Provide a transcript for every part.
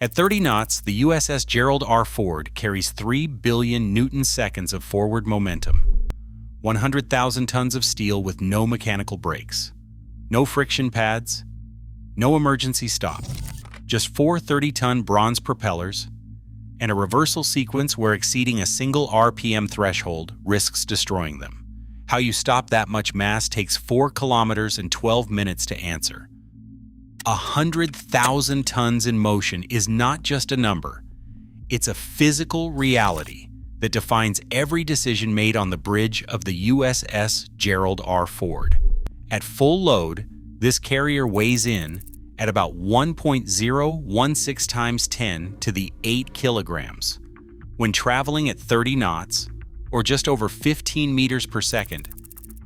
At 30 knots, the USS Gerald R. Ford carries 3 billion newton-seconds of forward momentum, 100,000 tons of steel with no mechanical brakes, no friction pads, no emergency stop, just 4 30-ton bronze propellers, and a reversal sequence where exceeding a single RPM threshold risks destroying them. How you stop that much mass takes 4 kilometers and 12 minutes to answer. 100,000 tons in motion is not just a number. It's a physical reality that defines every decision made on the bridge of the USS Gerald R. Ford. At full load, this carrier weighs in at about 1.016 times 10 to the 8 kilograms. When traveling at 30 knots, or just over 15 meters per second,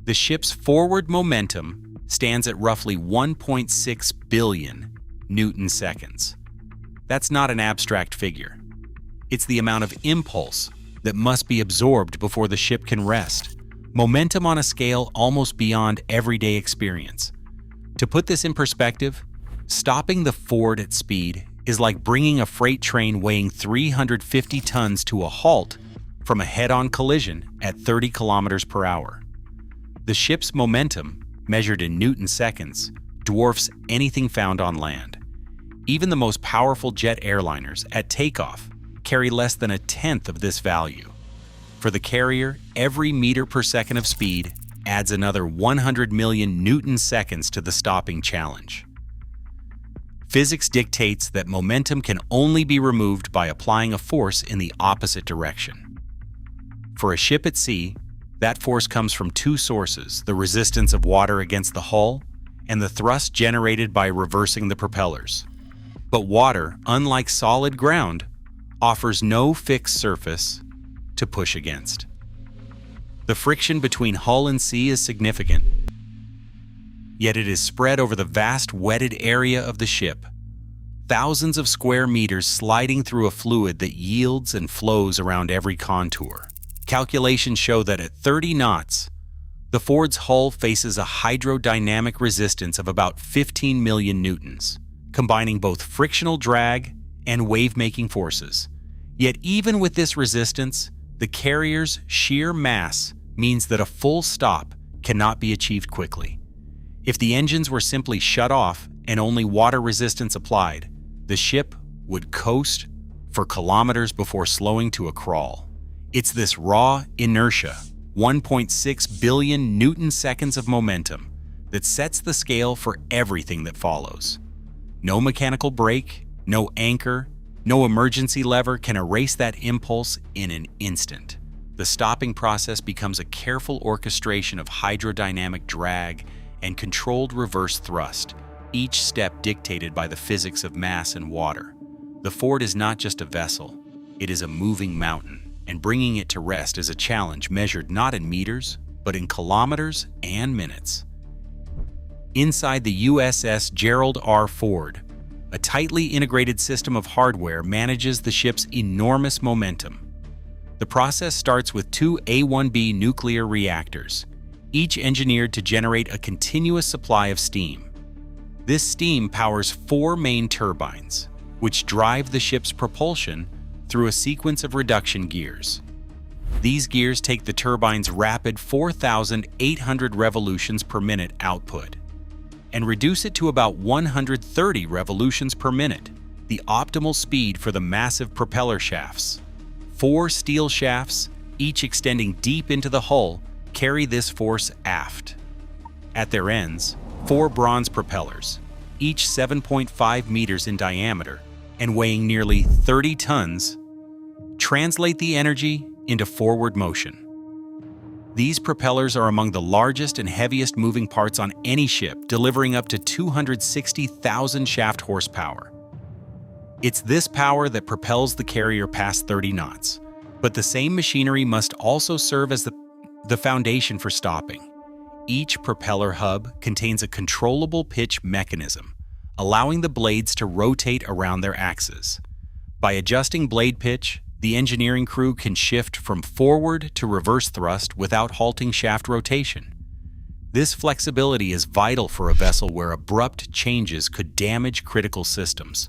the ship's forward momentum stands at roughly 1.6 billion newton-seconds. That's not an abstract figure. It's the amount of impulse that must be absorbed before the ship can rest. Momentum on a scale almost beyond everyday experience. To put this in perspective, stopping the Ford at speed is like bringing a freight train weighing 350 tons to a halt from a head-on collision at 30 kilometers per hour. The ship's momentum, measured in newton-seconds, dwarfs anything found on land. Even the most powerful jet airliners at takeoff carry less than a tenth of this value. For the carrier, every meter per second of speed adds another 100 million newton-seconds to the stopping challenge. Physics dictates that momentum can only be removed by applying a force in the opposite direction. For a ship at sea, that force comes from 2 sources: the resistance of water against the hull and the thrust generated by reversing the propellers. But water, unlike solid ground, offers no fixed surface to push against. The friction between hull and sea is significant, yet it is spread over the vast wetted area of the ship, thousands of square meters sliding through a fluid that yields and flows around every contour. Calculations show that at 30 knots, the Ford's hull faces a hydrodynamic resistance of about 15 million newtons, combining both frictional drag and wave-making forces. Yet even with this resistance, the carrier's sheer mass means that a full stop cannot be achieved quickly. If the engines were simply shut off and only water resistance applied, the ship would coast for kilometers before slowing to a crawl. It's this raw inertia, 1.6 billion newton-seconds of momentum, that sets the scale for everything that follows. No mechanical brake, no anchor, no emergency lever can erase that impulse in an instant. The stopping process becomes a careful orchestration of hydrodynamic drag and controlled reverse thrust, each step dictated by the physics of mass and water. The Ford is not just a vessel, it is a moving mountain, and bringing it to rest is a challenge measured not in meters, but in kilometers and minutes. Inside the USS Gerald R. Ford, a tightly integrated system of hardware manages the ship's enormous momentum. The process starts with 2 A1B nuclear reactors, each engineered to generate a continuous supply of steam. This steam powers 4 main turbines, which drive the ship's propulsion through a sequence of reduction gears. These gears take the turbine's rapid 4,800 revolutions per minute output and reduce it to about 130 revolutions per minute, the optimal speed for the massive propeller shafts. 4 steel shafts, each extending deep into the hull, carry this force aft. At their ends, 4 bronze propellers, each 7.5 meters in diameter and weighing nearly 30 tons, translate the energy into forward motion. These propellers are among the largest and heaviest moving parts on any ship, delivering up to 260,000 shaft horsepower. It's this power that propels the carrier past 30 knots, but the same machinery must also serve as the foundation for stopping. Each propeller hub contains a controllable pitch mechanism, allowing the blades to rotate around their axes. By adjusting blade pitch, the engineering crew can shift from forward to reverse thrust without halting shaft rotation. This flexibility is vital for a vessel where abrupt changes could damage critical systems.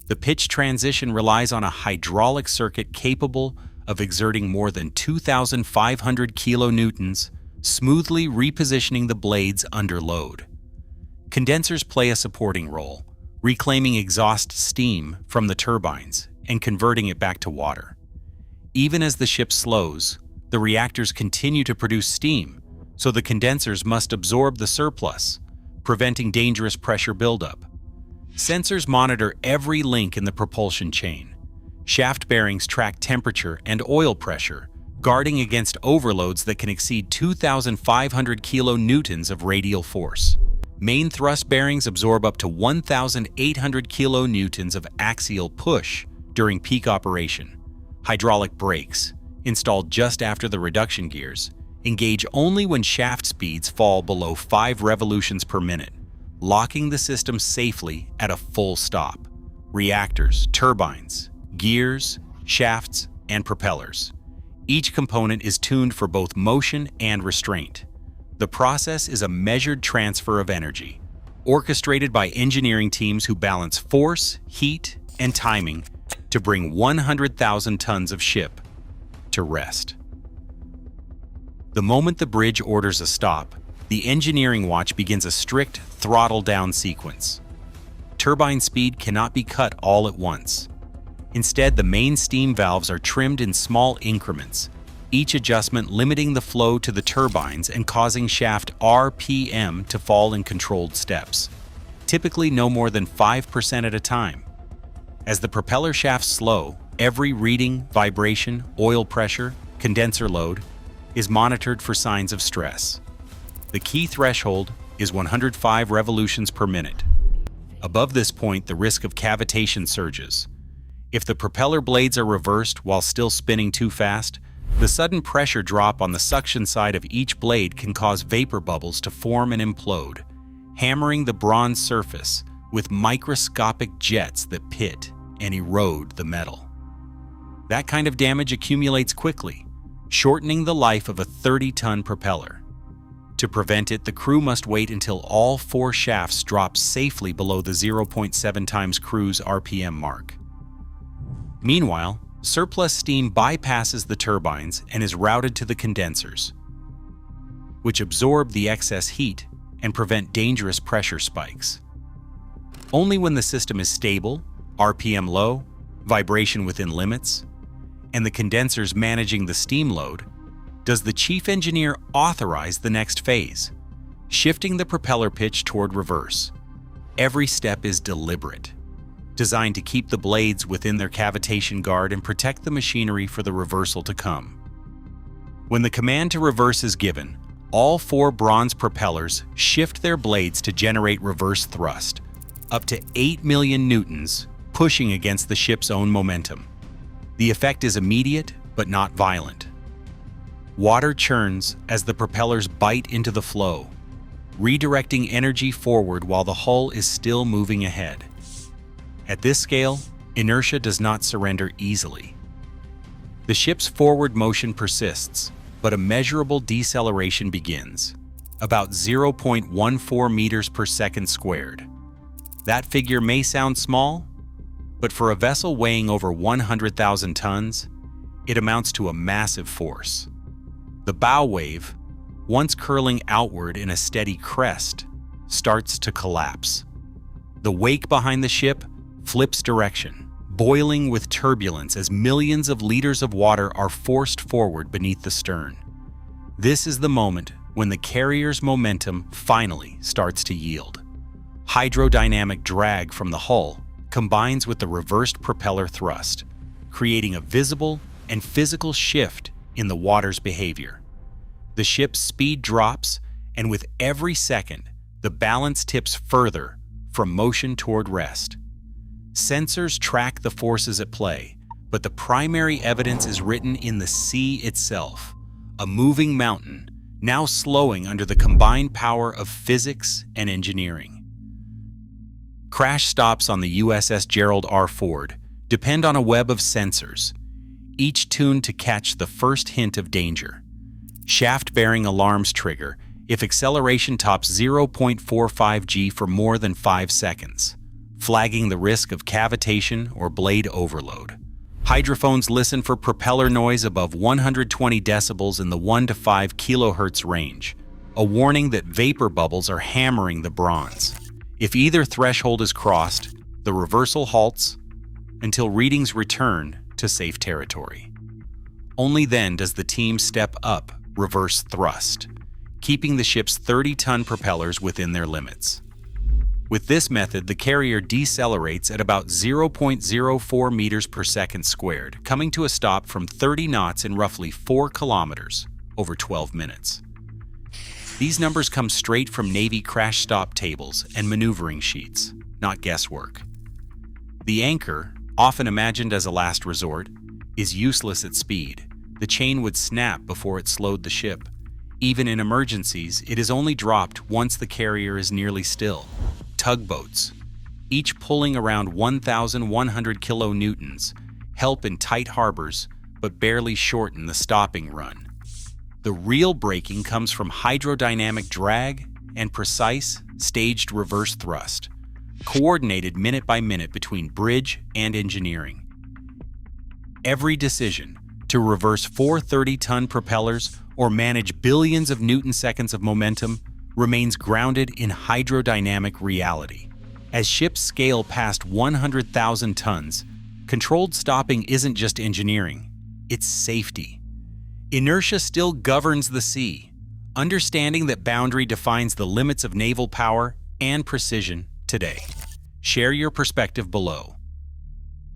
The pitch transition relies on a hydraulic circuit capable of exerting more than 2,500 kilonewtons, smoothly repositioning the blades under load. Condensers play a supporting role, reclaiming exhaust steam from the turbines and converting it back to water. Even as the ship slows, the reactors continue to produce steam, so the condensers must absorb the surplus, preventing dangerous pressure buildup. Sensors monitor every link in the propulsion chain. Shaft bearings track temperature and oil pressure, guarding against overloads that can exceed 2,500 kilonewtons of radial force. Main thrust bearings absorb up to 1,800 kilonewtons of axial push during peak operation. Hydraulic brakes, installed just after the reduction gears, engage only when shaft speeds fall below 5 revolutions per minute, locking the system safely at a full stop. Reactors, turbines, gears, shafts, and propellers. Each component is tuned for both motion and restraint. The process is a measured transfer of energy, orchestrated by engineering teams who balance force, heat, and timing to bring 100,000 tons of ship to rest. The moment the bridge orders a stop, the engineering watch begins a strict throttle-down sequence. Turbine speed cannot be cut all at once. Instead, the main steam valves are trimmed in small increments, each adjustment limiting the flow to the turbines and causing shaft RPM to fall in controlled steps, typically no more than 5% at a time. As the propeller shafts slow, every reading, vibration, oil pressure, condenser load is monitored for signs of stress. The key threshold is 105 revolutions per minute. Above this point, the risk of cavitation surges. If the propeller blades are reversed while still spinning too fast, the sudden pressure drop on the suction side of each blade can cause vapor bubbles to form and implode, hammering the bronze surface with microscopic jets that pit and erode the metal. That kind of damage accumulates quickly, shortening the life of a 30-ton propeller. To prevent it, the crew must wait until all 4 shafts drop safely below the 0.7 times cruise RPM mark. Meanwhile, surplus steam bypasses the turbines and is routed to the condensers, which absorb the excess heat and prevent dangerous pressure spikes. Only when the system is stable, RPM low, vibration within limits, and the condensers managing the steam load, does the chief engineer authorize the next phase, shifting the propeller pitch toward reverse. Every step is deliberate, designed to keep the blades within their cavitation guard and protect the machinery for the reversal to come. When the command to reverse is given, all 4 bronze propellers shift their blades to generate reverse thrust, up to 8 million newtons, pushing against the ship's own momentum. The effect is immediate but not violent. Water churns as the propellers bite into the flow, redirecting energy forward while the hull is still moving ahead. At this scale, inertia does not surrender easily. The ship's forward motion persists, but a measurable deceleration begins, about 0.14 meters per second squared. That figure may sound small, but for a vessel weighing over 100,000 tons, it amounts to a massive force. The bow wave, once curling outward in a steady crest, starts to collapse. The wake behind the ship flips direction, boiling with turbulence as millions of liters of water are forced forward beneath the stern. This is the moment when the carrier's momentum finally starts to yield. Hydrodynamic drag from the hull combines with the reversed propeller thrust, creating a visible and physical shift in the water's behavior. The ship's speed drops, and with every second, the balance tips further from motion toward rest. Sensors track the forces at play, but the primary evidence is written in the sea itself, a moving mountain, now slowing under the combined power of physics and engineering. Crash stops on the USS Gerald R. Ford depend on a web of sensors, each tuned to catch the first hint of danger. Shaft bearing alarms trigger if acceleration tops 0.45 g for more than 5 seconds. flagging the risk of cavitation or blade overload. Hydrophones listen for propeller noise above 120 decibels in the 1 to 5 kilohertz range, a warning that vapor bubbles are hammering the bronze. If either threshold is crossed, the reversal halts until readings return to safe territory. Only then does the team step up reverse thrust, keeping the ship's 30-ton propellers within their limits. With this method, the carrier decelerates at about 0.04 meters per second squared, coming to a stop from 30 knots in roughly 4 kilometers over 12 minutes. These numbers come straight from Navy crash stop tables and maneuvering sheets, not guesswork. The anchor, often imagined as a last resort, is useless at speed. The chain would snap before it slowed the ship. Even in emergencies, it is only dropped once the carrier is nearly still. Tugboats, each pulling around 1,100 kilonewtons, help in tight harbors but barely shorten the stopping run. The real braking comes from hydrodynamic drag and precise, staged reverse thrust, coordinated minute by minute between bridge and engineering. Every decision to reverse 4 30-ton propellers or manage billions of newton-seconds of momentum remains grounded in hydrodynamic reality. As ships scale past 100,000 tons, controlled stopping isn't just engineering, it's safety. Inertia still governs the sea. Understanding that boundary defines the limits of naval power and precision today. Share your perspective below.